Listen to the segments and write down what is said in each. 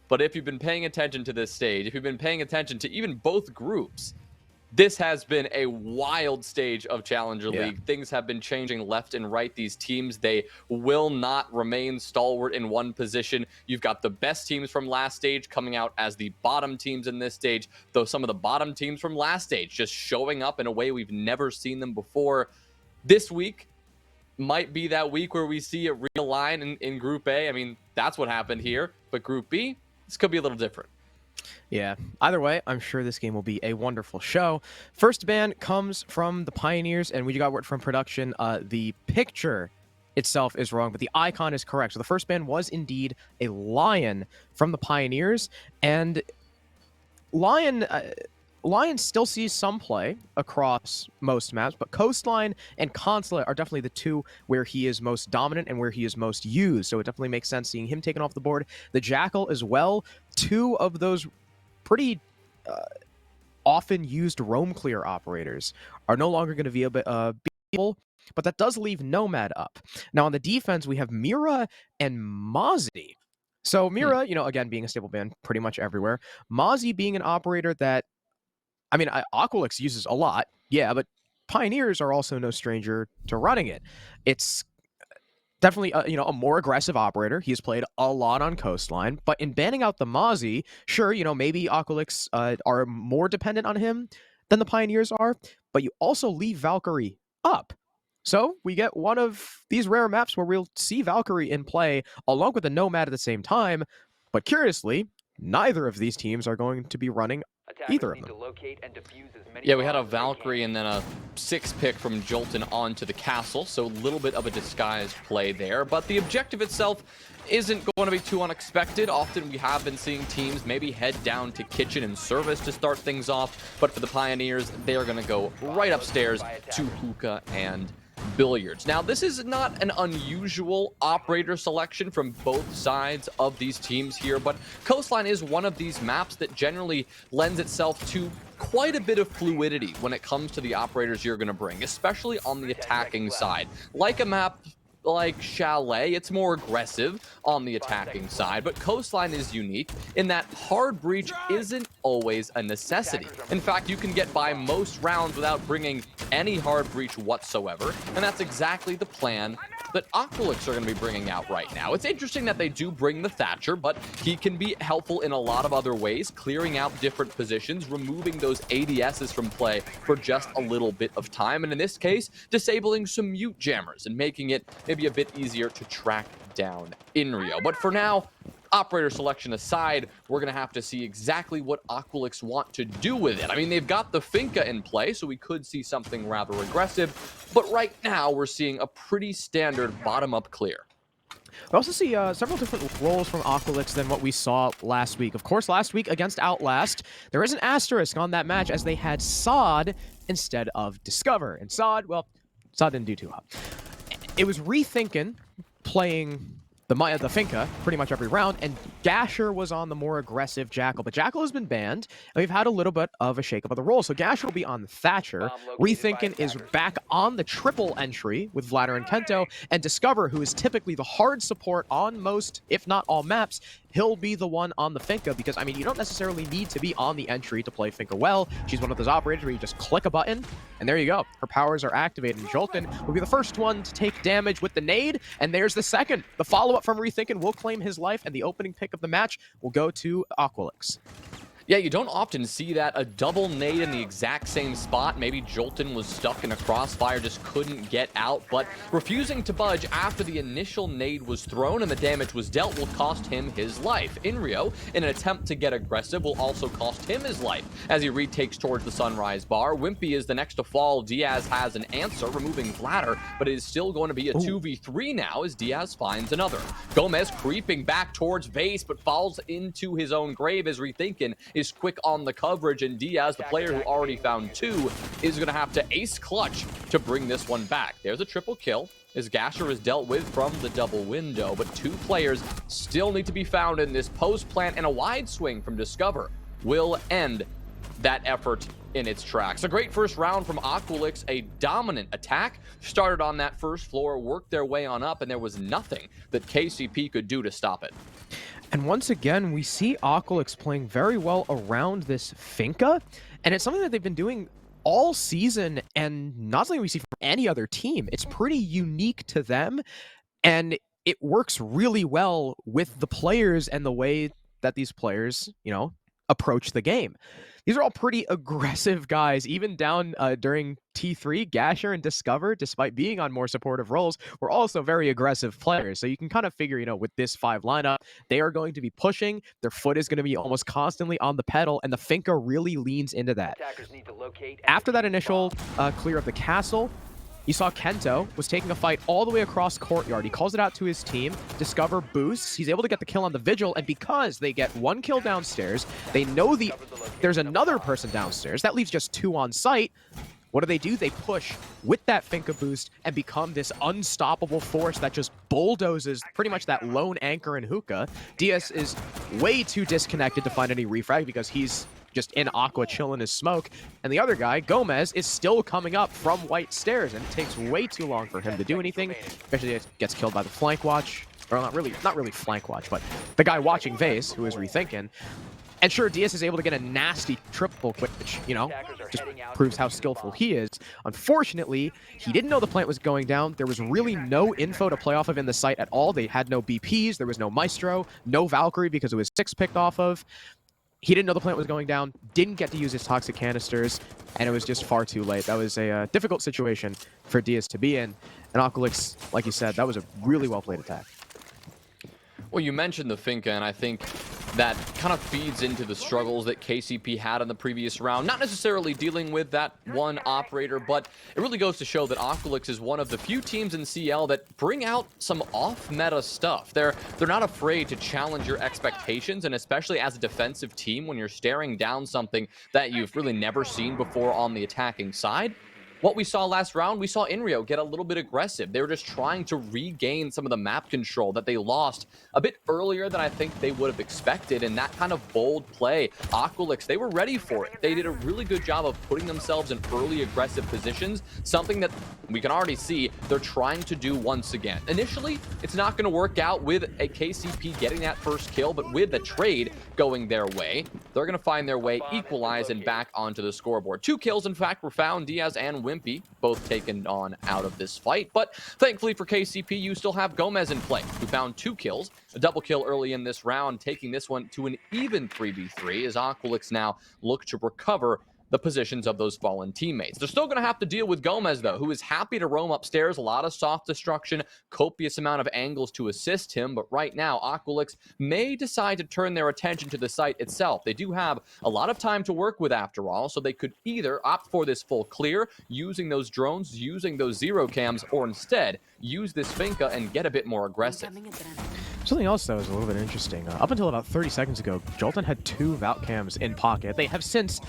But if you've been paying attention to this stage, if you've been paying attention to even both groups, this has been a wild stage of Challenger League. Things have been changing left and right. These teams, they will not remain stalwart in one position. You've got the best teams from last stage coming out as the bottom teams in this stage, though some of the bottom teams from last stage just showing up in a way we've never seen them before. This week might be that week where we see it realign in Group A. I mean, that's what happened here. But Group B, this could be a little different. Yeah, either way, I'm sure this game will be a wonderful show. First ban comes from the Pioneers, and we got word from production. The picture itself is wrong, but the icon is correct. So the first ban was indeed a lion from the Pioneers, and Lion still sees some play across most maps, but Coastline and Consulate are definitely the two where he is most dominant and where he is most used. So it definitely makes sense seeing him taken off the board. The Jackal as well. Two of those pretty often used roam clear operators are no longer going to be able, but that does leave Nomad up. Now on the defense, we have Mira and Mozzie. So Mira, again, being a stable ban pretty much everywhere. Mozzie being an operator that, I mean, Aqualix uses a lot, yeah, but Pioneers are also no stranger to running it. It's definitely a more aggressive operator. He's played a lot on Coastline, but in banning out the Mozzie, sure, maybe Aqualix are more dependent on him than the Pioneers are, but you also leave Valkyrie up. So we get one of these rare maps where we'll see Valkyrie in play along with the Nomad at the same time, but curiously, neither of these teams are going to be running either of them. Yeah, we had a Valkyrie and then a 6-pick from Jolton onto the castle, so a little bit of a disguised play there. But the objective itself isn't going to be too unexpected. Often we have been seeing teams maybe head down to kitchen and service to start things off. But for the Pioneers, they are going to go right upstairs to hookah and billiards. Now, this is not an unusual operator selection from both sides of these teams here, but Coastline is one of these maps that generally lends itself to quite a bit of fluidity when it comes to the operators you're going to bring, especially on the attacking side. Like a map like Chalet, it's more aggressive on the attacking side, but Coastline is unique in that hard breach isn't always a necessity. In fact, you can get by most rounds without bringing any hard breach whatsoever, and that's exactly the plan that Aqualix are going to be bringing out right now. It's interesting that they do bring the Thatcher, but he can be helpful in a lot of other ways, clearing out different positions, removing those ADSs from play for just a little bit of time, and in this case, disabling some mute jammers and making it maybe a bit easier to track down in Rio. But for now, operator selection aside, we're going to have to see exactly what Aqualix want to do with it. I mean, they've got the Finca in play, so we could see something rather aggressive, but right now we're seeing a pretty standard bottom-up clear. We also see several different roles from Aqualix than what we saw last week. Of course, last week against Outlast, there is an asterisk on that match as they had Sod instead of Discover. And Sod didn't do too hot. It was Rethinkin playing the Finca pretty much every round, and Gasher was on the more aggressive Jackal. But Jackal has been banned, and we've had a little bit of a shakeup of the role. So Gasher will be on the Thatcher. Rethinkin is back on the triple entry with Vladder and Kento, and Discover, who is typically the hard support on most, if not all maps, he'll be the one on the Finca because, I mean, you don't necessarily need to be on the entry to play Finca well. She's one of those operators where you just click a button, and there you go. Her powers are activated. And Jolton will be the first one to take damage with the nade, and there's the second. The follow-up from Rethinkin will claim his life, and the opening pick of the match will go to Aqualix. Yeah, you don't often see that. A double nade in the exact same spot. Maybe Jolton was stuck in a crossfire, just couldn't get out, but refusing to budge after the initial nade was thrown and the damage was dealt will cost him his life. In Rio, in an attempt to get aggressive, will also cost him his life as he retakes towards the Sunrise Bar. Wimpy is the next to fall. Diaz has an answer, removing Vladder, but it is still going to be a 2v3 now as Diaz finds another. Gomez creeping back towards base, but falls into his own grave as Rethinkin is quick on the coverage, and Diaz, the player who already found two, is going to have to ace clutch to bring this one back. There's a triple kill as Gasher is dealt with from the double window, but two players still need to be found in this post plant, and a wide swing from Discover will end that effort in its tracks. A great first round from Aqualix, a dominant attack, started on that first floor, worked their way on up, and there was nothing that KCP could do to stop it. And once again, we see Aqualix playing very well around this Finca, and it's something that they've been doing all season and not something we see from any other team. It's pretty unique to them, and it works really well with the players and the way that these players, approach the game. These are all pretty aggressive guys, even down during T3. Gasher and Discover, despite being on more supportive roles, were also very aggressive players. So you can kind of figure, with this 5 lineup, they are going to be pushing. Their foot is going to be almost constantly on the pedal, and the Finca really leans into that. After that initial clear of the castle, you saw Kento was taking a fight all the way across courtyard. He calls it out to his team. Discover boosts. He's able to get the kill on the Vigil, and because they get 1 kill downstairs, they know there's another person downstairs. That leaves just 2 on site. What do? They push with that Finca boost and become this unstoppable force that just bulldozes pretty much that lone anchor in Hookah. Diaz is way too disconnected to find any refrag because he's just in Aqua chilling his smoke. And the other guy, Gomez, is still coming up from White Stairs, and it takes way too long for him to do anything, especially if it gets killed by the flank watch. Or not really flank watch, but the guy watching Vase, who is rethinking. And sure, Diaz is able to get a nasty triple quick, which, just proves how skillful he is. Unfortunately, he didn't know the plant was going down. There was really no info to play off of in the site at all. They had no BPs. There was no Maestro, no Valkyrie because it was 6 picked off of. He didn't know the plant was going down, didn't get to use his toxic canisters, and it was just far too late. That was a difficult situation for Diaz to be in. And Aqualix, like you said, that was a really well-played attack. Well, you mentioned the Finca, and I think that kind of feeds into the struggles that KCP had in the previous round. Not necessarily dealing with that one operator, but it really goes to show that Aqualix is one of the few teams in CL that bring out some off-meta stuff. They're not afraid to challenge your expectations, and especially as a defensive team, when you're staring down something that you've really never seen before on the attacking side. What we saw last round, we saw Inrio get a little bit aggressive. They were just trying to regain some of the map control that they lost a bit earlier than I think they would have expected, and that kind of bold play, Aqualix, they were ready for it. They did a really good job of putting themselves in early aggressive positions, something that we can already see they're trying to do once again. Initially, it's not going to work out with a KCP getting that first kill, but with the trade going their way, they're going to find their way, equalize, and back onto the scoreboard. 2 kills, in fact, were found. Diaz and Wimpy both taken on out of this fight, but thankfully for KCP, you still have Gomez in play, who found 2 kills, a double kill early in this round, taking this one to an even 3v3 as Aqualix now look to recover the positions of those fallen teammates. They're still going to have to deal with Gomez, though, who is happy to roam upstairs. A lot of soft destruction, copious amount of angles to assist him. But right now, Aqualix may decide to turn their attention to the site itself. They do have a lot of time to work with after all, so they could either opt for this full clear, using those drones, using those zero cams, or instead use this Finca and get a bit more aggressive. Something else that was a little bit interesting. Up until about 30 seconds ago, Jolton had 2 Valk cams in pocket. They have since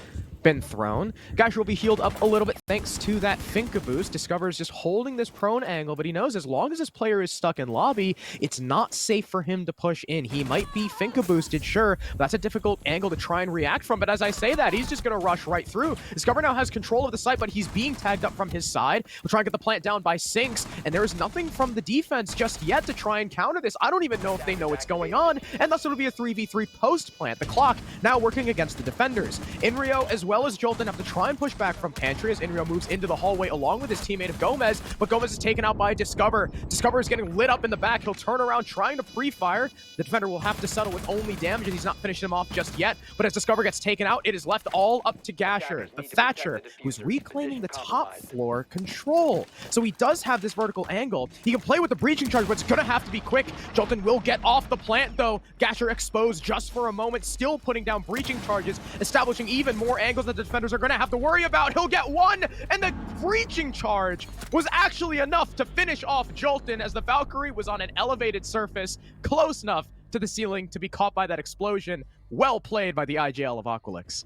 been thrown. Gasher will be healed up a little bit thanks to that Finca boost. Discover is just holding this prone angle, but he knows as long as this player is stuck in lobby, it's not safe for him to push in. He might be Finca boosted, sure, but that's a difficult angle to try and react from. But as I say that, he's just going to rush right through. Discover now has control of the site, but he's being tagged up from his side. We'll try and get the plant down by Sinks, and there is nothing from the defense just yet to try and counter this. I don't even know if they know what's going on, and thus it'll be a 3v3 post-plant. The clock now working against the defenders. Inrio as well as Jolton have to try and push back from Pantry as Inrio moves into the hallway along with his teammate of Gomez, but Gomez is taken out by Discover. Discover is getting lit up in the back. He'll turn around trying to pre-fire. The defender will have to settle with only damage, and he's not finishing him off just yet. But as Discover gets taken out, it is left all up to Gasher, the Thatcher, who's reclaiming the top floor control. So he does have this vertical angle. He can play with the breaching charge, but it's going to have to be quick. Jolton will get off the plant, though. Gasher exposed just for a moment, still putting down breaching charges, establishing even more angles that the defenders are going to have to worry about. He'll get one, and the breaching charge was actually enough to finish off Jolton as the Valkyrie was on an elevated surface, close enough to the ceiling to be caught by that explosion. Well played by the IGL of Aqualix.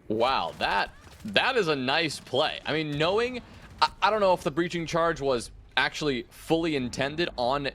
Wow, that is a nice play. I mean, knowing, I don't know if the breaching charge was actually fully intended on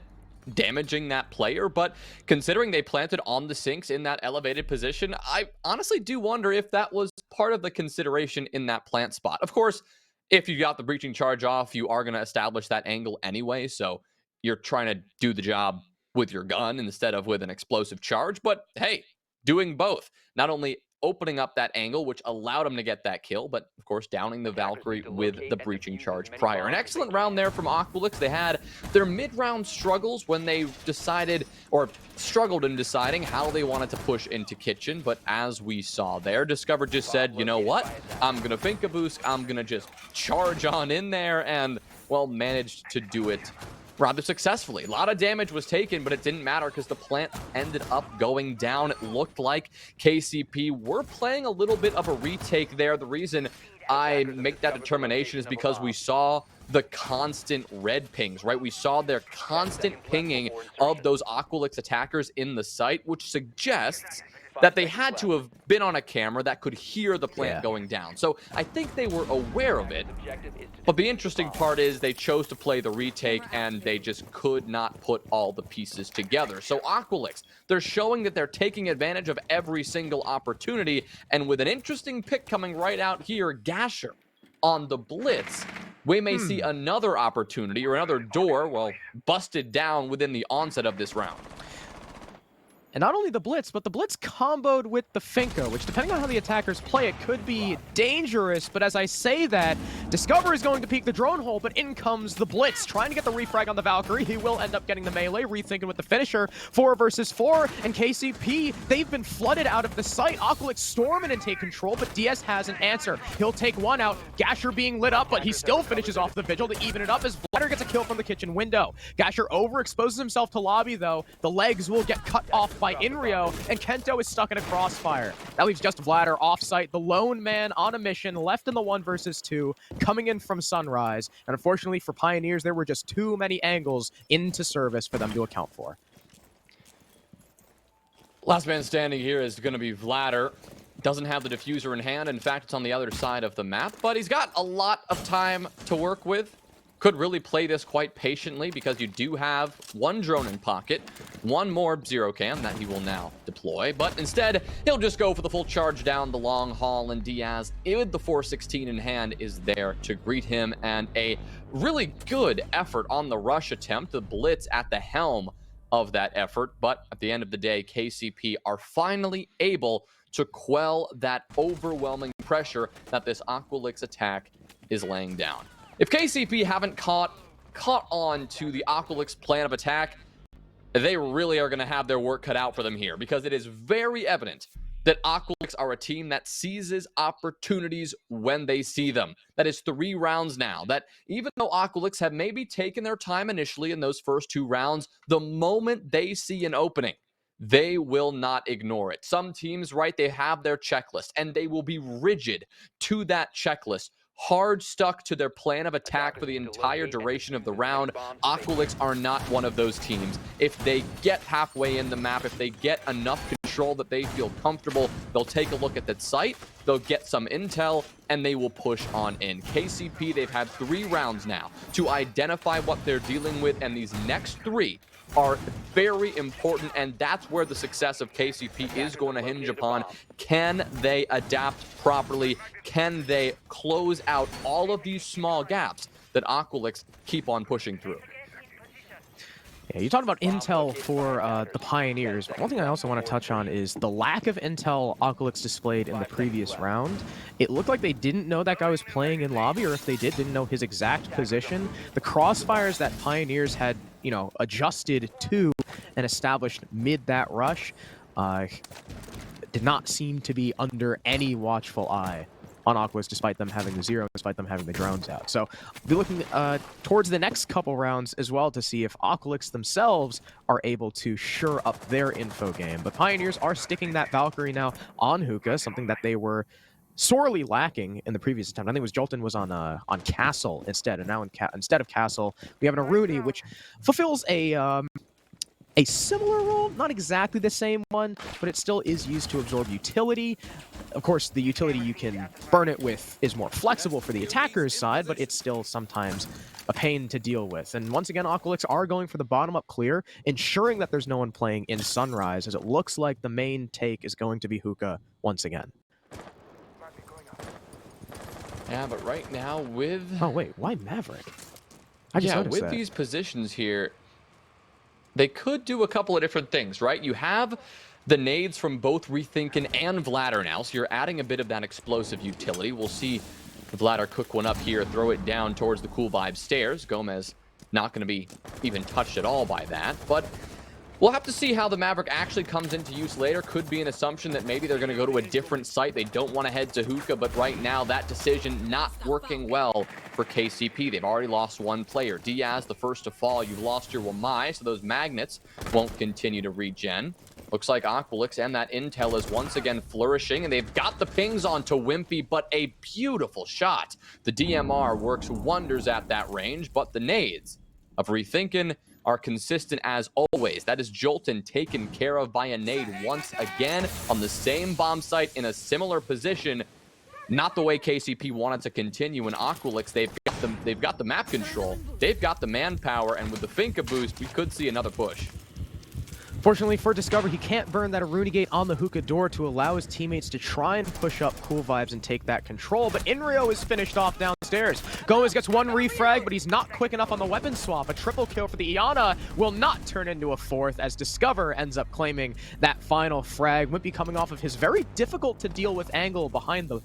damaging that player, but considering they planted on the Sinks in that elevated position, I honestly do wonder if that was part of the consideration in that plant spot. Of course, if you got the breaching charge off, you are going to establish that angle anyway, so you're trying to do the job with your gun instead of with an explosive charge. But hey, doing both. Not only opening up that angle, which allowed him to get that kill, but of course downing the Valkyrie with the breaching charge prior. An excellent round there from Aqualix. They had their mid-round struggles when they decided, or struggled in deciding how they wanted to push into kitchen, but as we saw there, Discover just said, you know what, I'm gonna think a boost, I'm gonna just charge on in there, and well, managed to do it rather successfully. A lot of damage was taken, but it didn't matter because the plant ended up going down. It looked like KCP were playing a little bit of a retake there. The reason I make that determination is because we saw the constant red pings, right? We saw their constant pinging of those Aqualix attackers in the site, which suggests that they had to have been on a camera that could hear the plant going down. So I think they were aware of it. But the interesting part is they chose to play the retake and they just could not put all the pieces together. So Aqualix, they're showing that they're taking advantage of every single opportunity. And with an interesting pick coming right out here, Gasher on the Blitz, we may see another opportunity or another door, well, busted down within the onset of this round. And not only the Blitz, but the Blitz comboed with the Finka, which depending on how the attackers play, it could be dangerous. But as I say that, Discover is going to peek the drone hole, but in comes the Blitz, trying to get the refrag on the Valkyrie. He will end up getting the melee, rethinking with the finisher. 4 versus 4, and KCP, they've been flooded out of the site. Aqualix storm in and take control, but DS has an answer. He'll take one out. Gasher being lit up, but he still finishes off the Vigil to even it up as Vladder gets a kill from the kitchen window. Gasher overexposes himself to lobby, though. The legs will get cut off by Inrio, and Kento is stuck in a crossfire. That leaves just Vladder off-site, the lone man on a mission, left in the 1 versus 2, coming in from Sunrise. And unfortunately for Pioneers, there were just too many angles into service for them to account for. Last man standing here is going to be Vladder. Doesn't have the diffuser in hand. In fact, it's on the other side of the map, but he's got a lot of time to work with. Could really play this quite patiently because you do have 1 drone in pocket, 1 more zero cam that he will now deploy, but instead he'll just go for the full charge down the long haul, and Diaz with the 416 in hand is there to greet him, and a really good effort on the rush attempt, the Blitz at the helm of that effort. But at the end of the day, KCP are finally able to quell that overwhelming pressure that this Aqualix attack is laying down. If KCP haven't caught on to the Aqualix plan of attack, they really are going to have their work cut out for them here, because it is very evident that Aqualix are a team that seizes opportunities when they see them. That is 3 rounds now, that even though Aqualix have maybe taken their time initially in those first 2 rounds, the moment they see an opening, they will not ignore it. Some teams, right, they have their checklist, and they will be rigid to that checklist, hard stuck to their plan of attack for the entire duration of the round. Aqualix are not one of those teams. If they get halfway in the map, if they get enough control that they feel comfortable, they'll take a look at that site, they'll get some intel, and they will push on in. KCP, they've had 3 rounds now to identify what they're dealing with, and these next 3 are very important, and that's where the success of KCP is going to hinge upon. Can they adapt properly? Can they close out all of these small gaps that Aqualix keep on pushing through? Yeah, you talked about intel for the Pioneers, but one thing I also want to touch on is the lack of intel Aqualix displayed in the previous round. It looked like they didn't know that guy was playing in lobby, or if they didn't know his exact position. The crossfires that Pioneers had, adjusted to and established mid that rush did not seem to be under any watchful eye on Aqualix, despite them having the zero, despite them having the drones out. So we'll be looking towards the next couple rounds as well to see if Aqualix themselves are able to shore up their info game. But Pioneers are sticking that Valkyrie now on Hookah, something that they were sorely lacking in the previous attempt. I think it was Jolton was on Castle instead, and now instead of Castle, we have an Aruni, which fulfills a similar role, not exactly the same one, but it still is used to absorb utility. Of course, the utility you can burn it with is more flexible for the attacker's side, but it's still sometimes a pain to deal with. And once again, Aqualix are going for the bottom-up clear, ensuring that there's no one playing in Sunrise, as it looks like the main take is going to be Hookah once again. Yeah, but right now with... Oh, wait, why Maverick? I just noticed with that. these positions here, they could do a couple of different things, right? You have the nades from both Rethinkin and Vladder now, so you're adding a bit of that explosive utility. We'll see Vladder cook one up here, throw it down towards the Cool Vibe stairs. Gomez not going to be even touched at all by that, but we'll have to see how the Maverick actually comes into use later. Could be an assumption that maybe they're going to go to a different site. They don't want to head to Hookah, but right now that decision not working well for KCP. They've already lost one player. Diaz, the first to fall. You've lost your Wamai, so those magnets won't continue to regen. Looks like Aqualix and that intel is once again flourishing, and they've got the pings onto Wimpy, but a beautiful shot. The DMR works wonders at that range, but the nades of Rethinkin are consistent as always. That is Jolton taken care of by a nade once again on the same bomb site in a similar position. Not the way KCP wanted to continue. In Aqualix, they've got the map control, they've got the manpower, and with the Finka boost, we could see another push. Fortunately for Discover, he can't burn that Aruni Gate on the Hookah door to allow his teammates to try and push up Cool Vibes and take that control, but Inrio is finished off downstairs. Gomez gets one refrag, but he's not quick enough on the weapon swap. A triple kill for the Iana will not turn into a fourth as Discover ends up claiming that final frag. Wimpy coming off of his very difficult to deal with angle behind the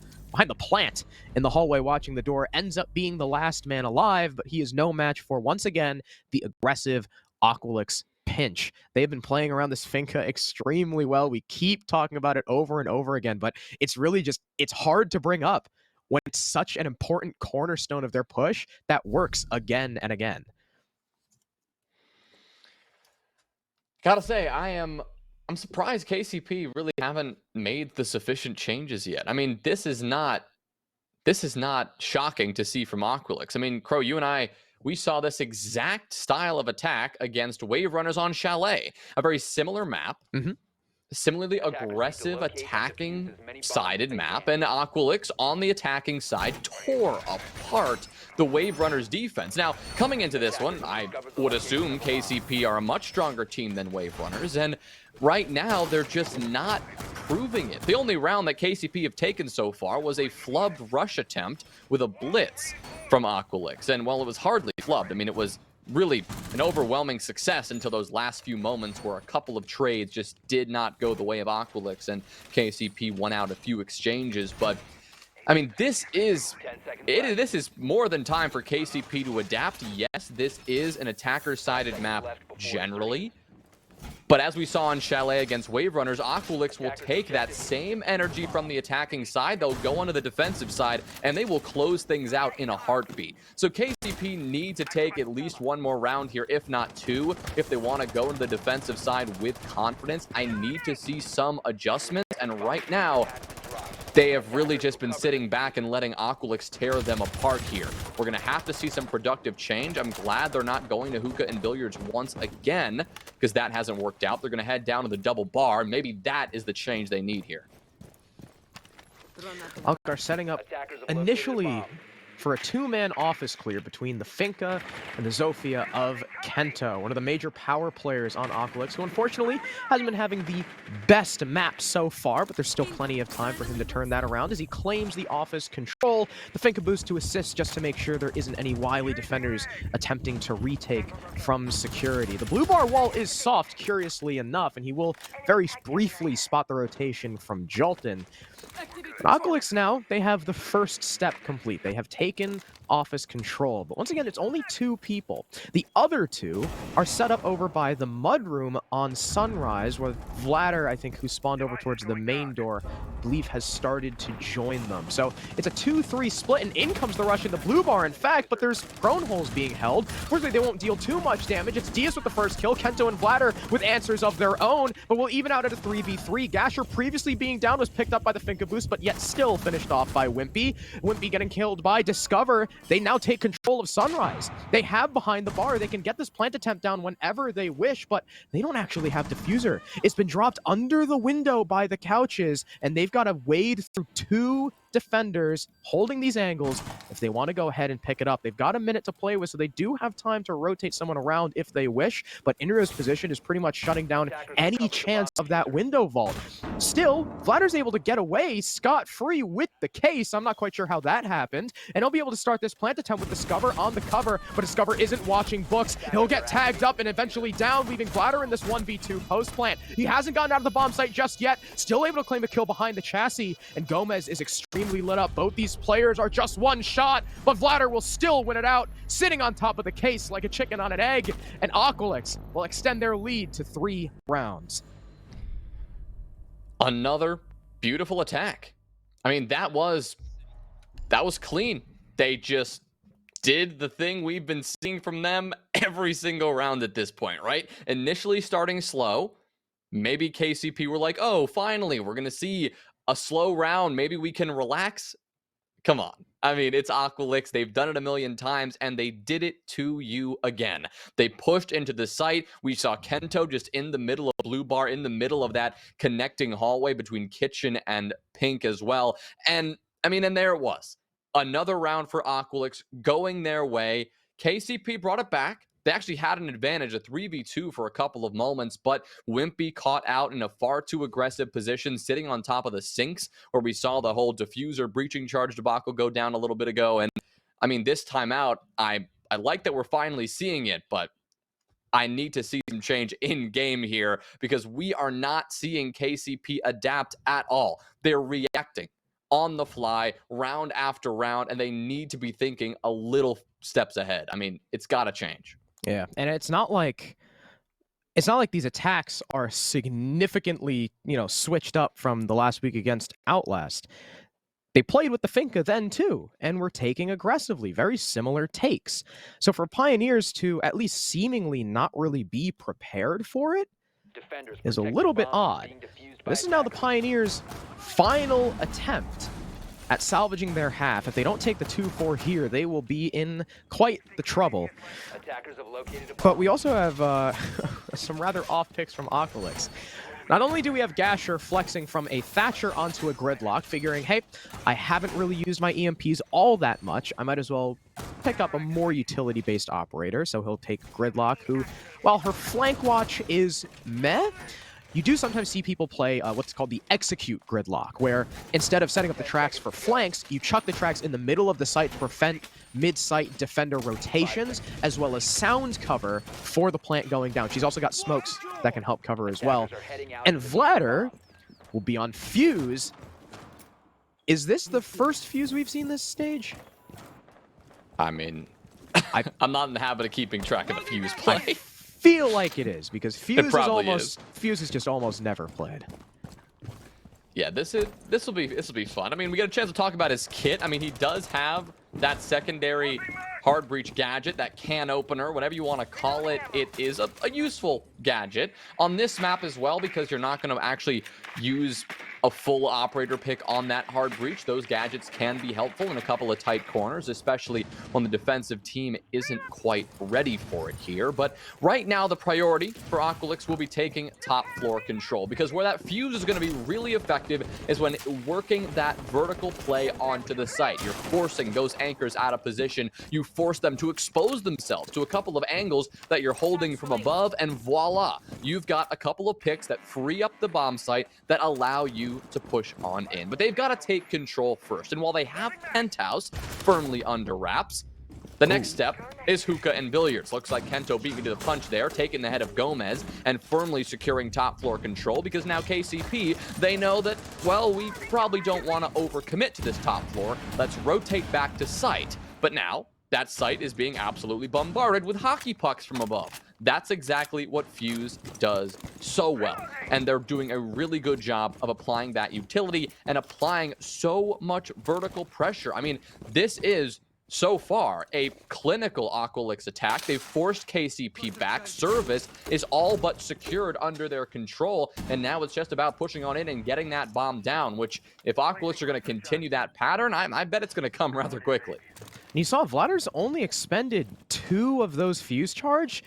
plant in the hallway watching the door, ends up being the last man alive, but he is no match for, once again, the aggressive Aqualix pinch. They've been playing around this Finka extremely well. We keep talking about it over and over again, but it's really just, it's hard to bring up when it's such an important cornerstone of their push that works again and again. Gotta say, I'm surprised KCP really haven't made the sufficient changes yet. I mean, this is not shocking to see from Aqualix. I mean, Crow, you and I, we saw this exact style of attack against Wave Runners on Chalet. A very similar map. Similarly aggressive attacking sided map, and Aqualix on the attacking side tore apart the Wave Runners defense. Now, coming into this one, I would assume KCP are a much stronger team than Wave Runners, and right now they're just not proving it. The only round that KCP have taken so far was a flubbed rush attempt with a blitz from Aqualix, and while it was hardly flubbed, I mean, it was really an overwhelming success until those last few moments where a couple of trades just did not go the way of Aqualix, and KCP won out a few exchanges. But I mean, this is more than time for KCP to adapt. Yes, this is an attacker-sided map generally, but as we saw on Chalet against Wave Runners, Aqualix will take that same energy from the attacking side, they'll go onto the defensive side, and they will close things out in a heartbeat. So KCP need to take at least one more round here, if not two, if they want to go into the defensive side with confidence. I need to see some adjustments, and right now, they have really just been sitting back and letting Aqualix tear them apart here. We're going to have to see some productive change. I'm glad they're not going to Hookah and Billiards once again, because that hasn't worked out. They're going to head down to the double bar. Maybe that is the change they need here. Alcar setting up initially for a two-man office clear between the Finka and the Zofia of Kento, one of the major power players on Aqualix, who unfortunately hasn't been having the best map so far, but there's still plenty of time for him to turn that around as he claims the office control. The Finka boost to assist just to make sure there isn't any wily defenders attempting to retake from security. The blue bar wall is soft, curiously enough, and he will very briefly spot the rotation from Jolton. But Aqualix now, they have the first step complete. They have taken office control. But once again, it's only two people. The other two are set up over by the mudroom on Sunrise, where Vladder, I think, who spawned over towards the main door, I believe has started to join them. So it's a 2-3 split, and in comes the rush in the blue bar, in fact, but there's prone holes being held. Fortunately, they won't deal too much damage. It's Diaz with the first kill, Kento and Vladder with answers of their own, but we'll even out at a 3v3. Gasher previously being down was picked up by the Finka boost, but yet still finished off by Wimpy. Wimpy getting killed by Discover. They now take control of Sunrise. They have behind the bar. They can get this plant attempt down whenever they wish, but they don't actually have diffuser. It's been dropped under the window by the couches, and they've got to wade through two defenders holding these angles if they want to go ahead and pick it up. They've got a minute to play with, so they do have time to rotate someone around if they wish, but Inrio's position is pretty much shutting down any chance of that window vault. Still, Vladder's able to get away scot-free with the case. I'm not quite sure how that happened, and he'll be able to start this plant attempt with Discover on the cover, but Discover isn't watching books. He'll get tagged up and eventually down, leaving Vladder in this 1v2 post plant. He hasn't gotten out of the bomb site just yet, still able to claim a kill behind the chassis, and Gomez is extremely lit up. Both these players are just one shot, but Vladder will still win it out, sitting on top of the case like a chicken on an egg, and Aqualix will extend their lead to 3 rounds. Another beautiful attack. I mean, that was clean. They just did the thing we've been seeing from them every single round at this point, right? Initially starting slow, maybe KCP were like, oh, finally, we're going to see a slow round. Maybe we can relax. Come on. I mean, it's Aqualix. They've done it a million times, and they did it to you again. They pushed into the site. We saw Kento just in the middle of Blue Bar, in the middle of that connecting hallway between Kitchen and Pink as well. And, I mean, and there it was. Another round for Aqualix going their way. KCP brought it back. They actually had an advantage, a 3v2 for a couple of moments, but Wimpy caught out in a far too aggressive position, sitting on top of the sinks, where we saw the whole diffuser breaching charge debacle go down a little bit ago. And I mean, this time out, I like that we're finally seeing it, but I need to see some change in game here, because we are not seeing KCP adapt at all. They're reacting on the fly, round after round, and they need to be thinking a little steps ahead. I mean, it's got to change. Yeah, and it's not like these attacks are significantly, switched up from the last week against Outlast. They played with the Finka then too, and were taking aggressively, very similar takes. So for Pioneers to at least seemingly not really be prepared for it is a little bit odd. This is now the Pioneers' final attempt at salvaging their half. If they don't take the 2-4 here, they will be in quite the trouble. But we also have some rather off picks from Aqualix. Not only do we have Gasher flexing from a Thatcher onto a Gridlock, figuring, hey, I haven't really used my EMPs all that much. I might as well pick up a more utility-based operator. So he'll take Gridlock, who, while her flank watch is meh, you do sometimes see people play what's called the execute Gridlock, where instead of setting up the tracks for flanks, you chuck the tracks in the middle of the site to prevent mid-site defender rotations, as well as sound cover for the plant going down. She's also got smokes that can help cover as well. And Vladder will be on Fuse. Is this the first Fuse we've seen this stage? I mean, I'm not in the habit of keeping track of the Fuse play. I feel like it is, because Fuse is just almost never played. Yeah, this will be fun. I mean, we get a chance to talk about his kit. I mean, he does have that secondary hard breach gadget, that can opener, whatever you want to call it. It is a useful gadget on this map as well, because you're not going to actually use a full operator pick on that hard breach. Those gadgets can be helpful in a couple of tight corners, especially when the defensive team isn't quite ready for it here. But right now, the priority for Aqualix will be taking top floor control, because where that Fuse is going to be really effective is when working that vertical play onto the site. You're forcing those anchors out of position. You force them to expose themselves to a couple of angles that you're holding from above, and voila, you've got a couple of picks that free up the bomb site that allow you to push on in. But they've got to take control first, and while they have Penthouse firmly under wraps, the next step is hookah and billiards. Looks like Kento beat me to the punch there, taking the head of Gomez and firmly securing top floor control, because now KCP, they know that, well, we probably don't want to overcommit to this top floor. Let's rotate back to site. But now that site is being absolutely bombarded with hockey pucks from above. That's exactly what Fuse does so well. And they're doing a really good job of applying that utility and applying so much vertical pressure. I mean, this is, so far, a clinical Aqualix attack. They've forced KCP back. Service is all but secured under their control, and now it's just about pushing on in and getting that bomb down, which, if Aqualix are going to continue that pattern, I bet it's going to come rather quickly. And you saw Vladder's only expended 2 of those Fuse charge.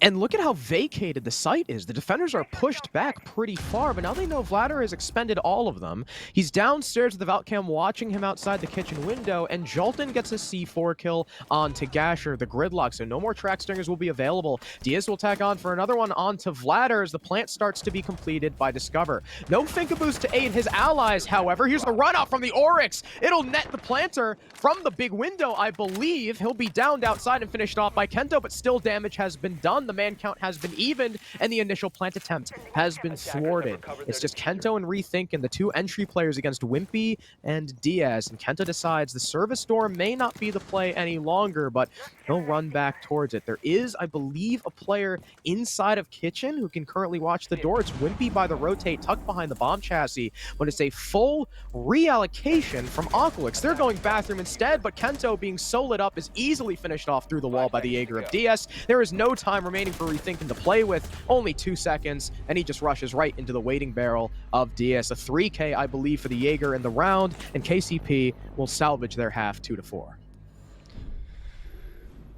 And look at how vacated the site is. The defenders are pushed back pretty far, but now they know Vladar has expended all of them. He's downstairs with the Valcam watching him outside the kitchen window, and Jolton gets a C4 kill onto Gasher, the gridlock, so no more track stingers will be available. Diaz will tack on for another one onto Vladar as the plant starts to be completed by Discover. No Finka boost to aid his allies, however. Here's the run out from the Oryx. It'll net the planter from the big window, I believe. He'll be downed outside and finished off by Kento, but still damage has been done. The man count has been evened, and the initial plant attempt has been thwarted. It's just Kento and Rethink and the two entry players against Wimpy and Diaz, and Kento decides the service door may not be the play any longer, but he'll run back towards it. There is, I believe, a player inside of Kitchen who can currently watch the door. It's Wimpy by the rotate, tucked behind the bomb chassis, but it's a full reallocation from Aqualix. They're going bathroom instead, but Kento, being so lit up, is easily finished off through the wall by the Jaeger of DS. There is no time remaining for Rethinking to play with, only 2 seconds, and he just rushes right into the waiting barrel of DS. A 3K, I believe, for the Jaeger in the round, and KCP will salvage their half 2-4.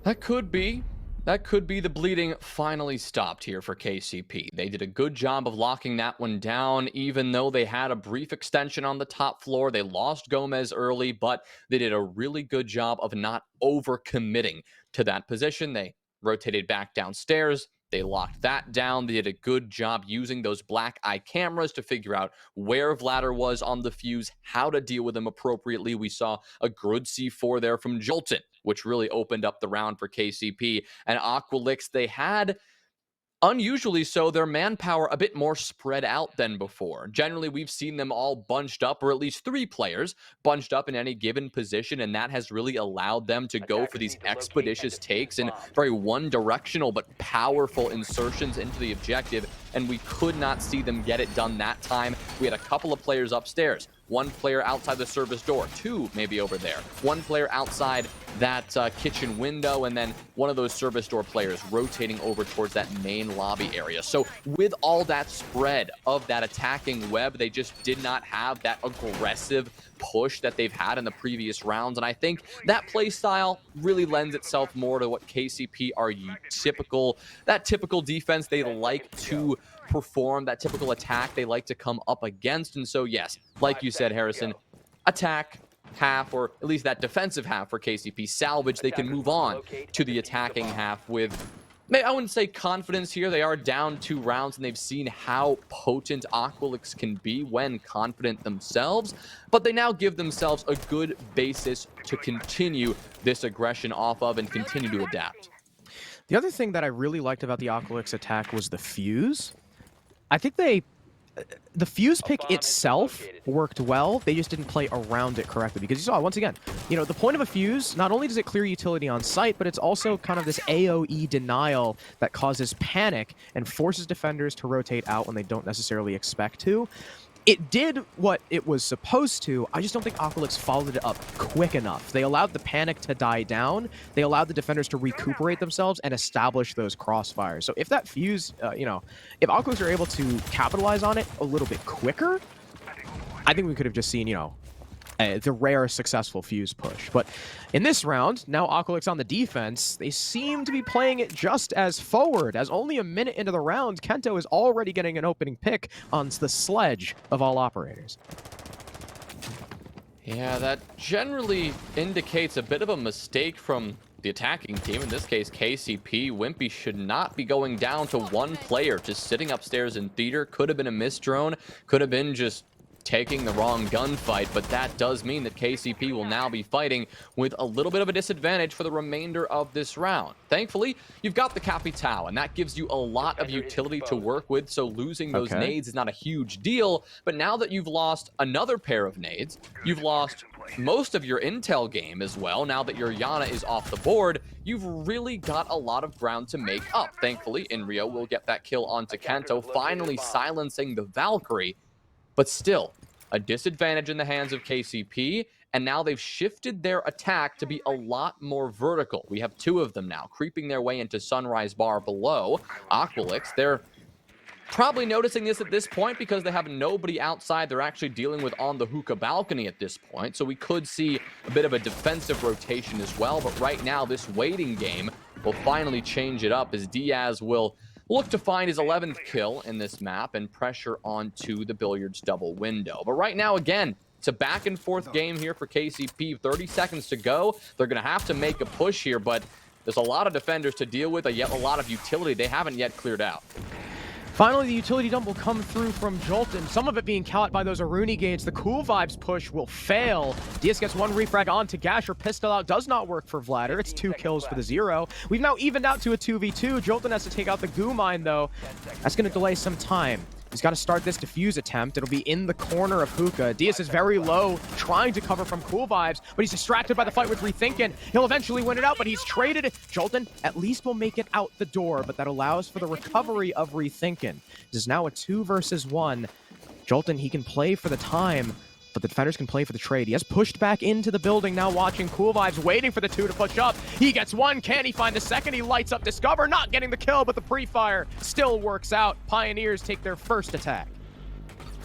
That could be the bleeding finally stopped here for KCP. They did a good job of locking that one down, even though they had a brief extension on the top floor. They lost Gomez early, but they did a really good job of not overcommitting to that position. They rotated back downstairs. They locked that down. They did a good job using those black eye cameras to figure out where Vladar was on the fuse, how to deal with him appropriately. We saw a good C4 there from Jolton, which really opened up the round for KCP. And Aqualix, they had, unusually so, their manpower a bit more spread out than before. Generally, we've seen them all bunched up, or at least 3 players bunched up in any given position, and that has really allowed them to go for these expeditious takes and very one-directional but powerful insertions into the objective, and we could not see them get it done that time. We had a couple of players upstairs, 1 player outside the service door, 2 maybe over there, 1 player outside that kitchen window, and then one of those service door players rotating over towards that main lobby area. So with all that spread of that attacking web, they just did not have that aggressive push that they've had in the previous rounds, and I think that play style really lends itself more to what KCP are typical defense they like to perform, that typical attack they like to come up against. And so yes, like you said, Harrison, attack half, or at least that defensive half for KCP salvage. They can move on to the attacking half with, I wouldn't say confidence here. They are down 2 rounds, and they've seen how potent Aqualix can be when confident themselves, but they now give themselves a good basis to continue this aggression off of and continue to adapt. The other thing that I really liked about the Aqualix attack was the fuse. I think the fuse pick itself worked well. They just didn't play around it correctly, because you saw, once again, you know, the point of a fuse, not only does it clear utility on site, but it's also kind of this AoE denial that causes panic and forces defenders to rotate out when they don't necessarily expect to. It did what it was supposed to. I just don't think Aqualix followed it up quick enough. They allowed the panic to die down. They allowed the defenders to recuperate themselves and establish those crossfires. So if that fuse, if Aqualix are able to capitalize on it a little bit quicker, I think we could have just seen, the rare successful fuse push. But in this round, now Aqualix on the defense, they seem to be playing it just as forward. As only a minute into the round, Kento is already getting an opening pick on the sledge of all operators. Yeah, that generally indicates a bit of a mistake from the attacking team. In this case, KCP. Wimpy should not be going down to 1 player, just sitting upstairs in theater. Could have been a missed drone, could have been just taking the wrong gunfight, but that does mean that KCP will now be fighting with a little bit of a disadvantage for the remainder of this round. Thankfully, you've got the Capitao, and that gives you a lot of utility to work with, so losing those nades is not a huge deal. But now that you've lost another pair of nades, you've lost most of your intel game as well. Now that your Yana is off the board, you've really got a lot of ground to make up. Thankfully, Inrio will get that kill onto Kento, finally silencing the Valkyrie. But still, a disadvantage in the hands of KCP, and now they've shifted their attack to be a lot more vertical. We have 2 of them now, creeping their way into Sunrise Bar below. Aqualix, they're probably noticing this at this point because they have nobody outside they're actually dealing with on the hookah balcony at this point, so we could see a bit of a defensive rotation as well. But right now, this waiting game will finally change it up as Diaz will look to find his 11th kill in this map and pressure onto the Billiards double window. But right now, again, it's a back and forth game here for KCP. 30 seconds to go. They're going to have to make a push here, but there's a lot of defenders to deal with, yet a lot of utility they haven't yet cleared out. Finally, the utility dump will come through from Jolton, some of it being caught by those Aruni gates. The Cool Vibes push will fail. Diaz gets one refrag onto Gasher. Pistol out does not work for Vladder. It's 2 kills for the 0. We've now evened out to a 2v2. Jolton has to take out the goo mine, though. That's going to delay some time. He's got to start this defuse attempt. It'll be in the corner of Hookah. Diaz is very low, trying to cover from Cool Vibes, but he's distracted by the fight with Rethinkin. He'll eventually win it out, but he's traded it. Jolton at least will make it out the door, but that allows for the recovery of Rethinkin. This is now a 2 versus 1. Jolton, he can play for the time, but the defenders can play for the trade. He has pushed back into the building, now watching Cool Vibes, waiting for the 2 to push up. He gets 1, can he find the second? He lights up Discover, not getting the kill, but the pre-fire still works out. Pioneers take their first attack.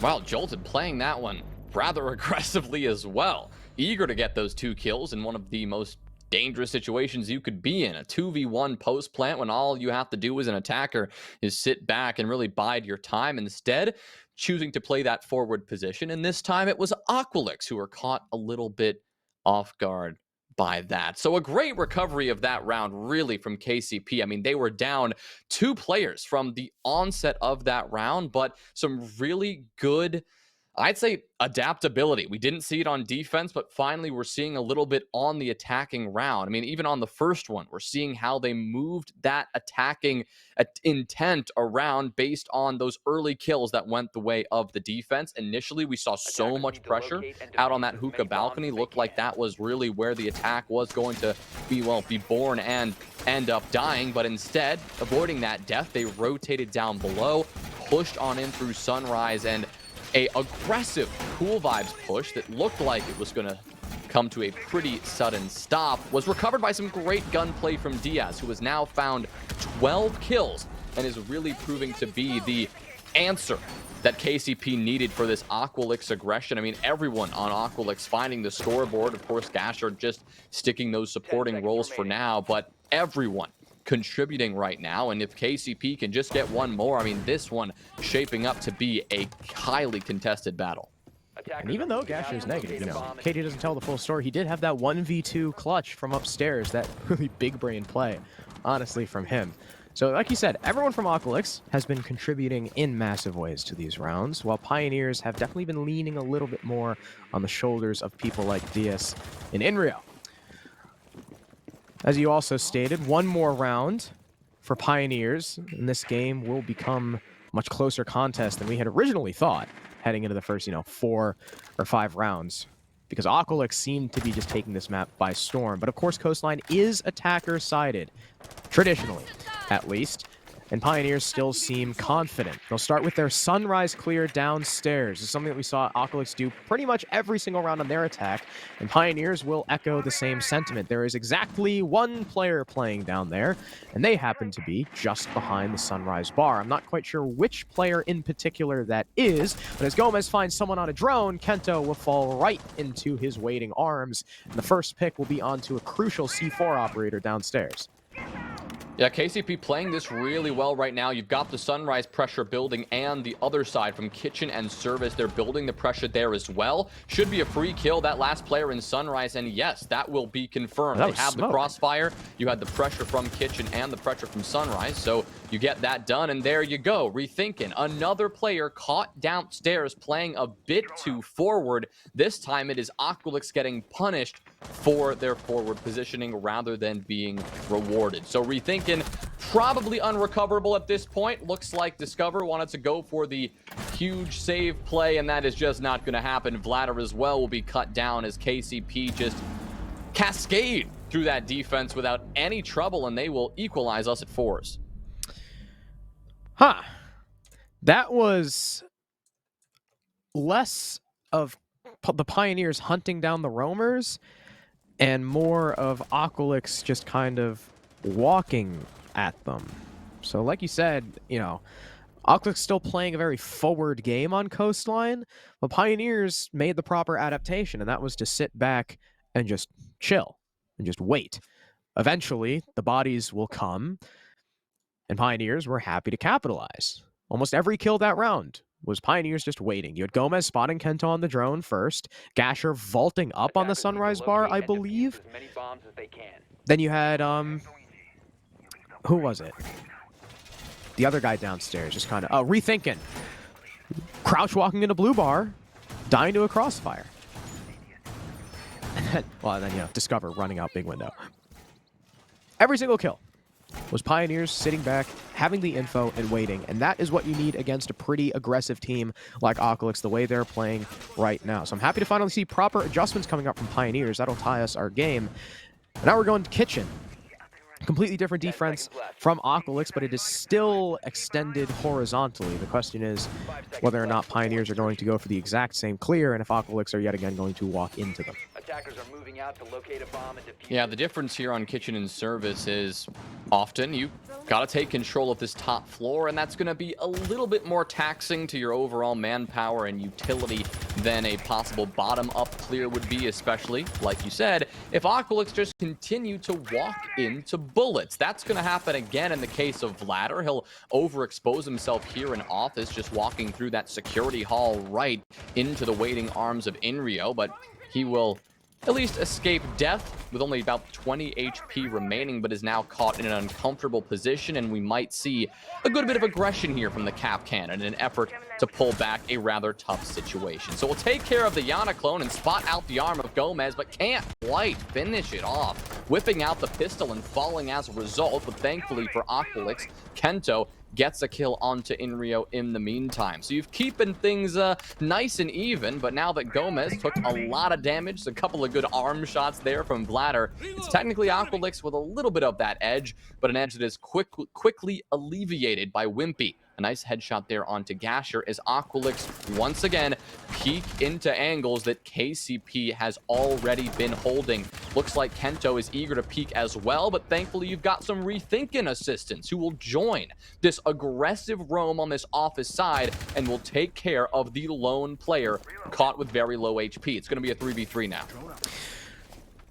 Wow, Jolton playing that one rather aggressively as well. Eager to get those 2 kills in one of the most dangerous situations you could be in. A 2v1 post plant when all you have to do as an attacker is sit back and really bide your time. Instead, choosing to play that forward position, and this time it was Aqualix who were caught a little bit off guard by that. So a great recovery of that round really from KCP. I mean, they were down 2 players from the onset of that round, but some really good, I'd say, adaptability. We didn't see it on defense, but finally we're seeing a little bit on the attacking round. I mean, even on the first one, we're seeing how they moved that attacking intent around based on those early kills that went the way of the defense. Initially, we saw so much pressure out on that Hookah balcony. Looked like that was really where the attack was going to be born and end up dying. But instead, avoiding that death, they rotated down below, pushed on in through Sunrise, and a aggressive Cool Vibes push that looked like it was going to come to a pretty sudden stop was recovered by some great gunplay from Diaz, who has now found 12 kills and is really proving to be the answer that KCP needed for this Aqualix aggression. I mean, everyone on Aqualix finding the scoreboard. Of course, Gasher just sticking those supporting roles for now, but everyone contributing right now. And if KCP can just get one more, I mean, this one shaping up to be a highly contested battle. And even though Gasher is negative, you know, KD doesn't tell the full story. He did have that 1v2 clutch from upstairs, that really big brain play, honestly, from him. So like you said, everyone from Aqualix has been contributing in massive ways to these rounds, while Pioneers have definitely been leaning a little bit more on the shoulders of people like Diaz and Inrio. As you also stated, one more round for Pioneers, and this game will become much closer contest than we had originally thought heading into the first, 4 or 5 rounds, because Aqualix seemed to be just taking this map by storm. But of course, Coastline is attacker-sided, traditionally, at least. And Pioneers still seem confident. They'll start with their Sunrise clear downstairs. It's something that we saw Aqualix do pretty much every single round on their attack, and Pioneers will echo the same sentiment. There is exactly 1 player playing down there, and they happen to be just behind the Sunrise bar. I'm not quite sure which player in particular that is, but as Gomez finds someone on a drone, Kento will fall right into his waiting arms, and the first pick will be onto a crucial C4 operator downstairs. Yeah, KCP playing this really well right now. You've got the Sunrise pressure building, and the other side from Kitchen and Service, they're building the pressure there as well. Should be a free kill, that last player in Sunrise, and yes, that will be confirmed. They have the crossfire, you had the pressure from Kitchen and the pressure from Sunrise, so you get that done, and there you go. Rethinking, another player caught downstairs playing a bit too forward. This time it is Aqualix getting punished for their forward positioning rather than being rewarded. So Rethinking, probably unrecoverable at this point. Looks like Discover wanted to go for the huge save play, and that is just not going to happen. Vladder as well will be cut down as KCP just cascade through that defense without any trouble, and they will equalize us at 4s. Huh. That was less of the Pioneers hunting down the roamers and more of Aqualix just kind of walking at them. So like you said, Aqualix still playing a very forward game on Coastline, but Pioneers made the proper adaptation, and that was to sit back and just chill and just wait. Eventually, the bodies will come, and Pioneers were happy to capitalize. Almost every kill that round was Pioneers just waiting. You had Gomez spotting Kento on the drone first, Gasher vaulting up on the Sunrise bar, I believe. Then you had, who was it? The other guy downstairs, just kind of, rethinking. Crouch walking into blue bar, dying to a crossfire. And then, you know, Discover running out big window. Every single kill was Pioneers sitting back, having the info, and waiting. And that is what you need against a pretty aggressive team like Aqualix, the way they're playing right now. So I'm happy to finally see proper adjustments coming up from Pioneers. That'll tie us our game. And now we're going to Kitchen. Completely different defense from Aqualix, but it is still extended horizontally. The question is whether or not Pioneers are going to go for the exact same clear, and if Aqualix are yet again going to walk into them. Attackers are moving out to locate a bomb and defuse. Yeah, the difference here on Kitchen and Service is often you got to take control of this top floor, and that's going to be a little bit more taxing to your overall manpower and utility than a possible bottom-up clear would be, especially, like you said, if Aqualix just continue to walk into bullets. That's going to happen again in the case of Vladder. He'll overexpose himself here in office, just walking through that security hall right into the waiting arms of Inrio, but he will at least escape death with only about 20 HP remaining, but is now caught in an uncomfortable position, and we might see a good bit of aggression here from the Cap Cannon in an effort to pull back a rather tough situation. So we'll take care of the Yana clone and spot out the arm of Gomez, but can't quite finish it off, whipping out the pistol and falling as a result, but thankfully for Aqualix, Kento gets a kill onto Inrio in the meantime. So you've keeping things nice and even, but now that Gomez took a lot of damage, a couple of good arm shots there from Vladder, it's technically Aqualix with a little bit of that edge, but an edge that is quickly alleviated by Wimpy. A nice headshot there onto Gasher as Aqualix once again peek into angles that KCP has already been holding. Looks like Kento is eager to peek as well, but thankfully you've got some rethinking assistants who will join this aggressive roam on this office side and will take care of the lone player caught with very low HP. It's going to be a 3v3 now.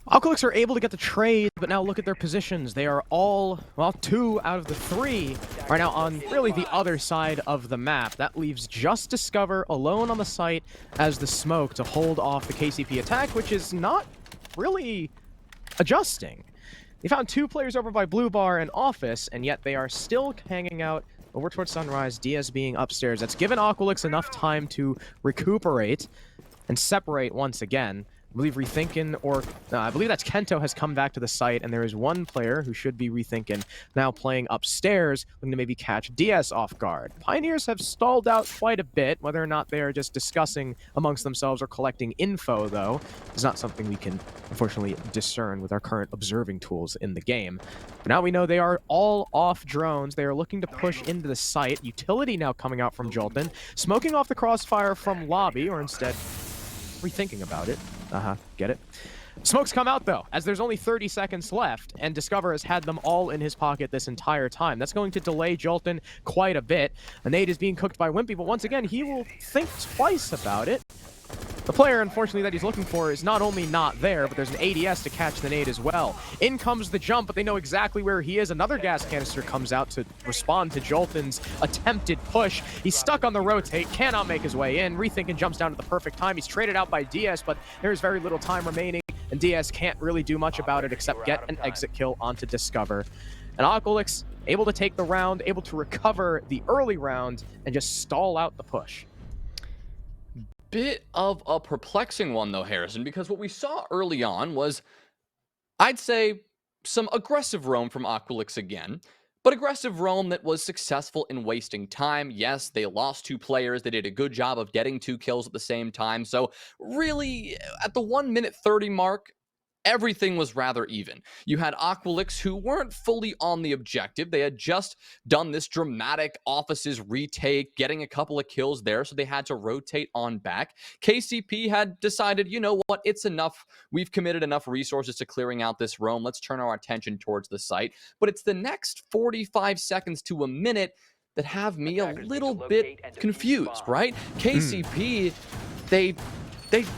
Aqualix are able to get the trade, but now look at their positions. They are all, well, 2 out of the 3 are now on really the other side of the map. That leaves just Discover alone on the site as the smoke to hold off the KCP attack, which is not really adjusting. They found 2 players over by Blue Bar and Office, and yet they are still hanging out over towards Sunrise, Diaz being upstairs. That's given Aqualix enough time to recuperate and separate once again. I believe Rethinking, or I believe that's Kento, has come back to the site, and there is one player who should be Rethinking now playing upstairs, looking to maybe catch DS off guard. Pioneers have stalled out quite a bit. Whether or not they are just discussing amongst themselves or collecting info, though, is not something we can unfortunately discern with our current observing tools in the game. But now we know they are all off drones. They are looking to push into the site. Utility now coming out from Jolton, smoking off the crossfire from lobby, or instead rethinking about it. Get it? Smokes come out, though, as there's only 30 seconds left, and Discover has had them all in his pocket this entire time. That's going to delay Jolton quite a bit. A nade is being cooked by Wimpy, but once again, he will think twice about it. The player, unfortunately, that he's looking for is not only not there, but there's an ADS to catch the nade as well. In comes the jump, but they know exactly where he is. Another gas canister comes out to respond to Jolton's attempted push. He's stuck on the rotate, cannot make his way in. Rethinking jumps down at the perfect time. He's traded out by DS, but there's very little time remaining, and DS can't really do much about it except get an exit kill onto Discover. And Aqualix able to take the round, able to recover the early round, and just stall out the push. Bit of a perplexing one, though, Harrison, because what we saw early on was, I'd say, some aggressive roam from Aqualix again, but aggressive roam that was successful in wasting time. Yes, they lost 2 players. They did a good job of getting 2 kills at the same time. So really, at the 1:30 mark, everything was rather even. You had Aqualix, who weren't fully on the objective. They had just done this dramatic offices retake, getting a couple of kills there, so they had to rotate on back. KCP had decided, you know what, it's enough. We've committed enough resources to clearing out this roam. Let's turn our attention towards the site. But it's the next 45 seconds to a minute that have me a little bit confused, right? KCP, they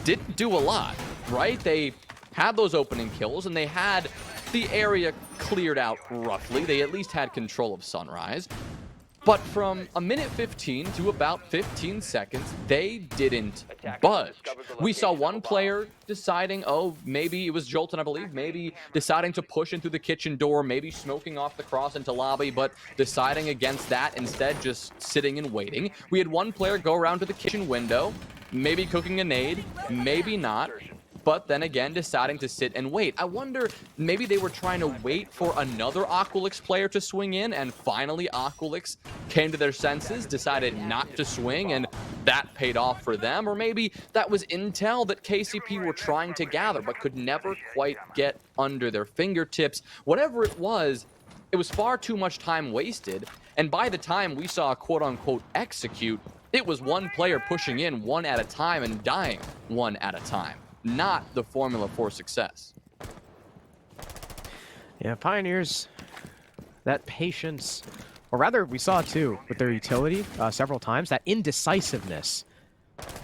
didn't do a lot, right? They had those opening kills, and they had the area cleared out roughly. They at least had control of Sunrise. But from a minute 15 to about 15 seconds, they didn't budge. We saw one player deciding, oh, maybe it was Jolton, I believe, maybe deciding to push in through the kitchen door, maybe smoking off the cross into lobby, but deciding against that, instead just sitting and waiting. We had one player go around to the kitchen window, maybe cooking a nade, maybe not. But then again, deciding to sit and wait. I wonder, maybe they were trying to wait for another Aqualix player to swing in, and finally Aqualix came to their senses, decided not to swing, and that paid off for them. Or maybe that was intel that KCP were trying to gather, but could never quite get under their fingertips. Whatever it was far too much time wasted, and by the time we saw quote-unquote execute, it was one player pushing in one at a time and dying one at a time. Not the formula for success. Yeah, Pioneers, that patience, or rather we saw too with their utility several times, that indecisiveness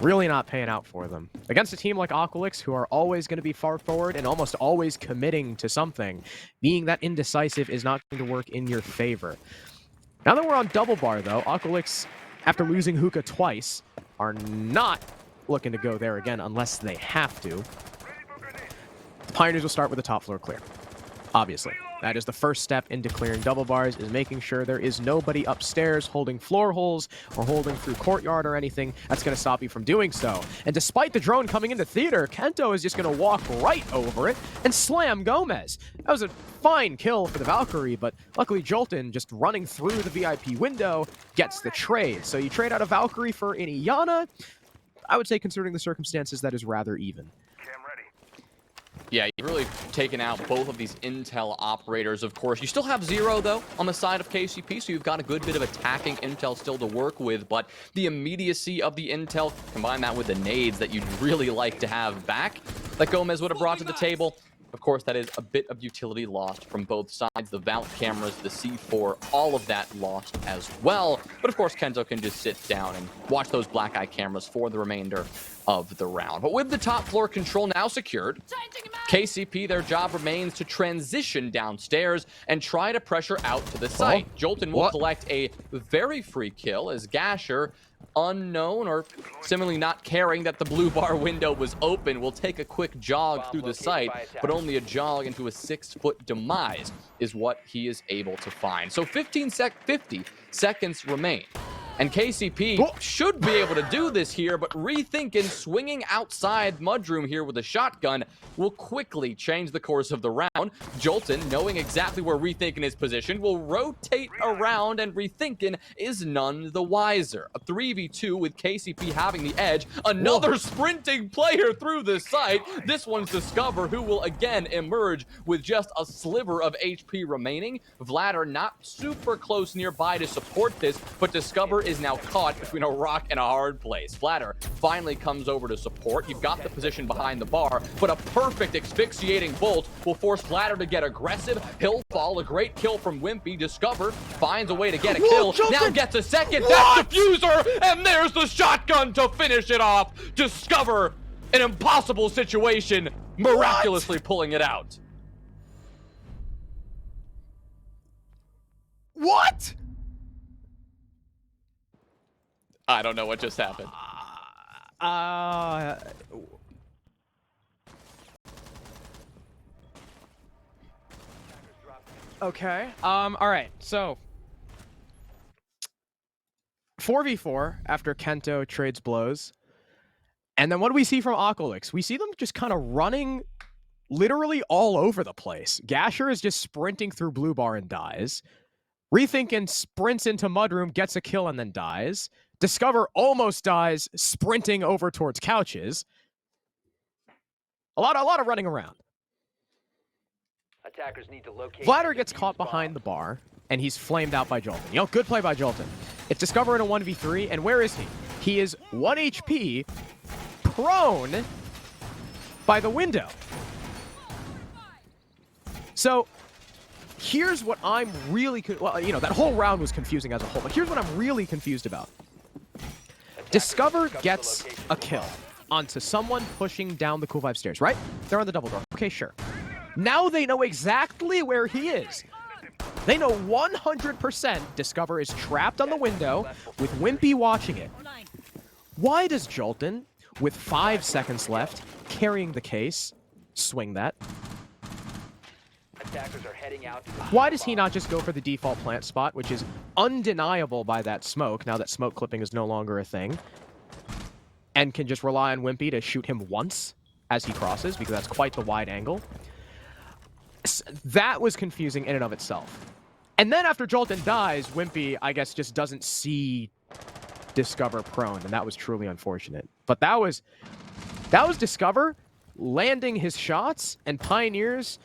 really not paying out for them. Against a team like Aqualix, who are always going to be far forward and almost always committing to something, being that indecisive is not going to work in your favor. Now that we're on double bar though, Aqualix, after losing Hookah twice, are not looking to go there again unless they have to. The Pioneers will start with the top floor clear. Obviously. That is the first step into clearing double bars, is making sure there is nobody upstairs holding floor holes or holding through courtyard or anything that's going to stop you from doing so. And despite the drone coming into theater, Kento is just going to walk right over it and slam Gomez. That was a fine kill for the Valkyrie, but luckily Jolton, just running through the VIP window, gets the trade. So you trade out a Valkyrie for an Iana. I would say, considering the circumstances, that is rather even. Yeah, you've really taken out both of these intel operators, of course. You still have Zero, though, on the side of KCP, so you've got a good bit of attacking intel still to work with, but the immediacy of the intel, combine that with the nades that you'd really like to have back, that Gomez would have brought to the table. Of course, that is a bit of utility lost from both sides. The Valk cameras, the C4, all of that lost as well. But of course, Kento can just sit down and watch those black eye cameras for the remainder of the round. But with the top floor control now secured, KCP, their job remains to transition downstairs and try to pressure out to the site. Jolton will collect a very free kill as Gasher, unknown or similarly not caring that the blue bar window was open, will take a quick jog through the site, but only a jog into a 6-foot demise is what he is able to find. So 50 seconds remain. And KCP should be able to do this here, but rethinking swinging outside Mudroom here with a shotgun will quickly change the course of the round. Jolton, knowing exactly where Rethinking is positioned, will rotate around, and Rethinking is none the wiser. A 3v2 with KCP having the edge. Another sprinting player through the site. This one's Discover, who will again emerge with just a sliver of HP remaining. Vladder not super close nearby to support this, but Discover is now caught between a rock and a hard place. Vladder finally comes over to support. You've got the position behind the bar, but a perfect asphyxiating bolt will force Vladder to get aggressive. He'll fall. A great kill from Wimpy. Discover finds a way to get a kill. Now gets a second. That's Diffuser, and there's the shotgun to finish it off. Discover, an impossible situation, miraculously pulling it out. What? I don't know what just happened. Okay. All right. So 4v4 after Kento trades blows. And then what do we see from Aqualix? We see them just kind of running literally all over the place. Gasher is just sprinting through blue bar and dies. Rethinking sprints into Mudroom, gets a kill, and then dies. Discover almost dies sprinting over towards couches. A lot of running around. Attackers need to locate Vladder gets caught behind the bar, and he's flamed out by Jolton. You know, good play by Jolton. It's Discover in a 1v3, and where is he? He is 1 HP, prone by the window. So here's what I'm really, well, you know, that whole round was confusing as a whole, but here's what I'm really confused about. Discover gets a kill onto someone pushing down the Cool 5 stairs, right? They're on the double door. Okay, sure. Now they know exactly where he is. They know 100% Discover is trapped on the window with Wimpy watching it. Why does Jolton, with 5 seconds left, carrying the case, swing that? Attackers are heading out. Why does he not just go for the default plant spot, which is undeniable by that smoke, now that smoke clipping is no longer a thing, and can just rely on Wimpy to shoot him once as he crosses, because that's quite the wide angle? That was confusing in and of itself. And then after Jolton dies, Wimpy, I guess, just doesn't see Discover prone, and that was truly unfortunate. But that was Discover landing his shots, and Pioneers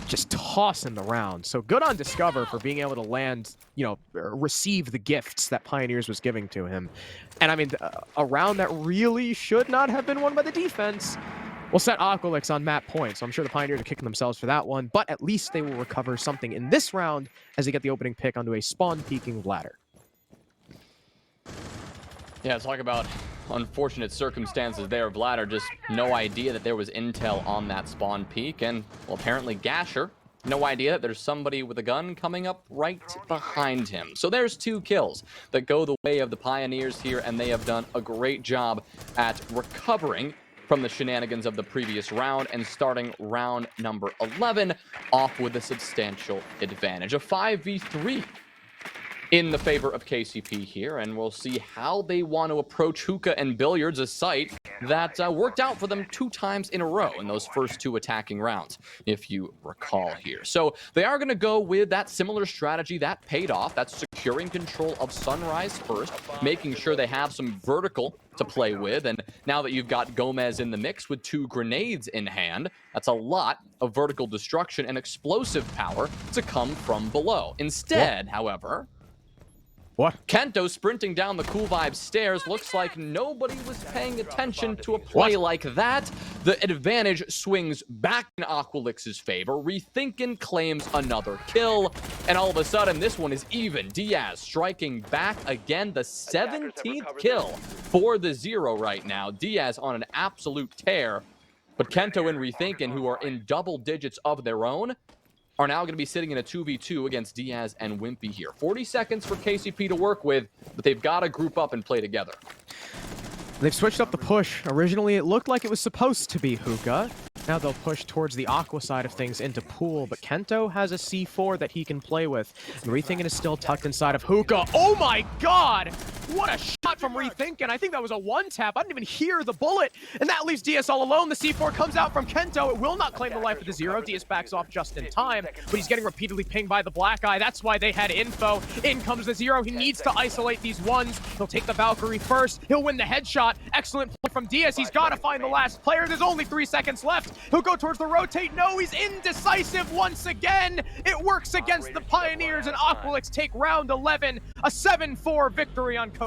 just tossing the round. So good on Discover for being able to land, you know, receive the gifts that Pioneers was giving to him. And I mean, a round that really should not have been won by the defense will set Aqualix on map point. So I'm sure the Pioneers are kicking themselves for that one, but at least they will recover something in this round as they get the opening pick onto a spawn-peeking ladder. Yeah, talk about unfortunate circumstances there. Vladder just no idea that there was intel on that spawn peak, and well, apparently Gasher, no idea that there's somebody with a gun coming up right behind him. So there's 2 kills that go the way of the Pioneers here, and they have done a great job at recovering from the shenanigans of the previous round and starting round number 11 off with a substantial advantage. A 5v3 in the favor of KCP here, and we'll see how they want to approach hookah and billiards, a site that worked out for them 2 times in a row in those first 2 attacking rounds, if you recall here. So they are going to go with that similar strategy that paid off. That's securing control of Sunrise first, making sure they have some vertical to play with, and now that you've got Gomez in the mix with 2 grenades in hand, that's a lot of vertical destruction and explosive power to come from below. Instead, however, What? Kento sprinting down the Cool Vibes stairs. Looks like nobody was paying attention to a play like that. The advantage swings back in Aqualix's favor. Rethinkin claims another kill. And all of a sudden, this one is even. Diaz striking back again. The 17th kill for the 0 right now. Diaz on an absolute tear. But Kento and Rethinkin, who are in double digits of their own, are now going to be sitting in a 2v2 against Diaz and Wimpy here. 40 seconds for KCP to work with, but they've got to group up and play together. They've switched up the push. Originally, it looked like it was supposed to be hookah. Now they'll push towards the Aqua side of things into pool, but Kento has a C4 that he can play with. And Rethinkin is still tucked inside of hookah. Oh my god! What a shot from Rethinkin. I think that was a 1-tap. I didn't even hear the bullet. And that leaves Diaz all alone. The C4 comes out from Kento. It will not claim the life of the 0. Diaz backs off just in time, but he's getting repeatedly pinged by the Black Eye. That's why they had info. In comes the 0. He needs to isolate these ones. He'll take the Valkyrie first. He'll win the headshot. Excellent play from Diaz. He's got to find the last player. There's only 3 seconds left. He'll go towards the rotate. No, he's indecisive once again. It works against the Pioneers, and Aqualix take round 11. A 7-4 victory on Coastline.